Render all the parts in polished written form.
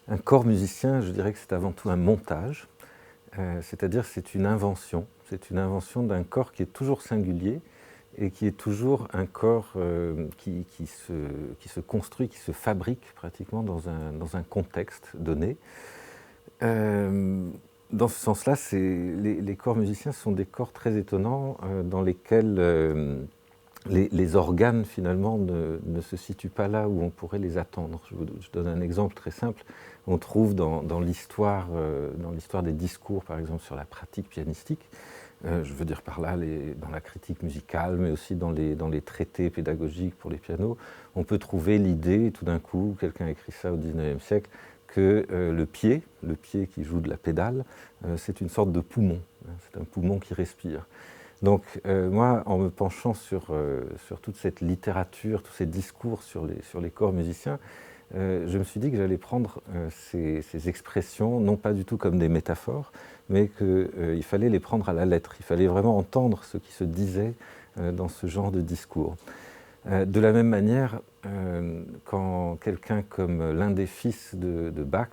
Un corps musicien, je dirais que c'est avant tout un montage, c'est-à-dire c'est une invention. C'est une invention d'un corps qui est toujours singulier et qui est toujours un corps qui se construit, qui se fabrique pratiquement dans un contexte donné. Dans ce sens-là, les corps musiciens sont des corps très étonnants dans lesquels les organes finalement ne se situent pas là où on pourrait les attendre. Je donne un exemple très simple. On trouve dans l'histoire des discours, par exemple, sur la pratique pianistique, je veux dire par là dans la critique musicale, mais aussi dans les traités pédagogiques pour les pianos, on peut trouver l'idée, tout d'un coup, quelqu'un a écrit ça au XIXe siècle, que le pied qui joue de la pédale, c'est une sorte de poumon, c'est un poumon qui respire. Donc moi, en me penchant sur toute cette littérature, tous ces discours sur les corps musiciens, je me suis dit que j'allais prendre ces expressions, non pas du tout comme des métaphores, mais qu'il fallait les prendre à la lettre. Il fallait vraiment entendre ce qui se disait dans ce genre de discours. De la même manière, quand quelqu'un comme l'un des fils de Bach,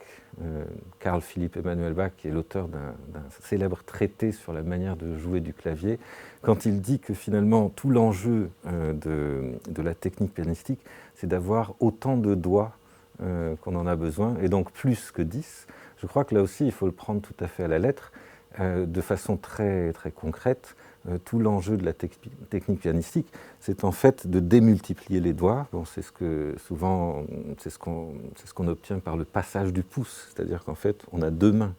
Carl Philipp Emanuel Bach, qui est l'auteur d'un célèbre traité sur la manière de jouer du clavier, quand il dit que finalement tout l'enjeu de la technique pianistique, c'est d'avoir autant de doigts qu'on en a besoin, et donc plus que 10, je crois que là aussi il faut le prendre tout à fait à la lettre, de façon très, très concrète. Tout l'enjeu de la technique pianistique, c'est en fait de démultiplier les doigts. Bon, c'est ce qu'on obtient par le passage du pouce, c'est-à-dire qu'en fait, on a deux mains.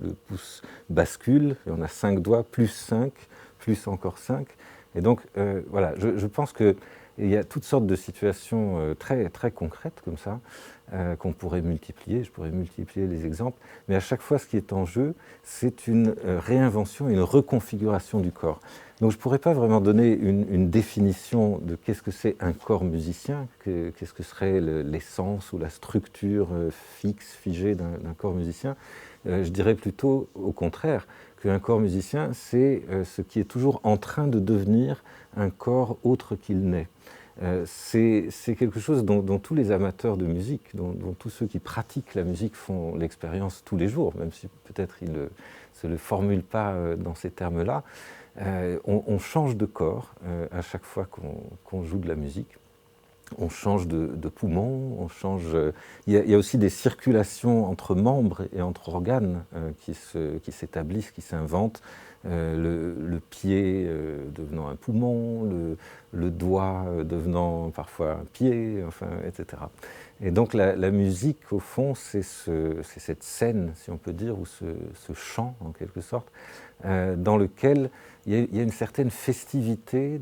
Le pouce bascule et on a 5 doigts, plus 5, plus encore 5. Et donc, voilà, je pense qu'il y a toutes sortes de situations très, très concrètes comme ça, qu'on pourrait multiplier. Je pourrais multiplier les exemples. Mais à chaque fois, ce qui est en jeu, c'est une réinvention, une reconfiguration du corps. Donc je ne pourrais pas vraiment donner une définition de qu'est-ce que c'est un corps musicien, qu'est-ce que serait l'essence ou la structure fixe, figée d'un corps musicien. Je dirais plutôt au contraire qu'un corps musicien, c'est ce qui est toujours en train de devenir un corps autre qu'il n'est. C'est quelque chose dont tous les amateurs de musique, dont tous ceux qui pratiquent la musique font l'expérience tous les jours, même si peut-être ils ne se le formulent pas dans ces termes-là. On change de corps à chaque fois qu'on joue de la musique. On change de poumon, on change. Il y a aussi des circulations entre membres et entre organes qui s'établissent, qui s'inventent. Le pied devenant un poumon, le doigt devenant parfois un pied, enfin, etc. Et donc la musique, au fond, c'est cette scène, si on peut dire, ou ce chant, en quelque sorte, dans lequel il y a une certaine festivité,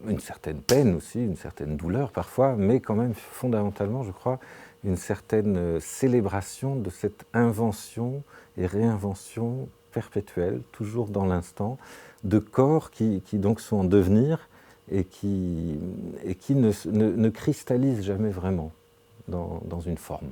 une certaine peine aussi, une certaine douleur parfois, mais quand même fondamentalement, je crois, une certaine célébration de cette invention et réinvention perpétuelle, toujours dans l'instant, de corps qui donc sont en devenir et qui ne cristallisent jamais vraiment dans une forme.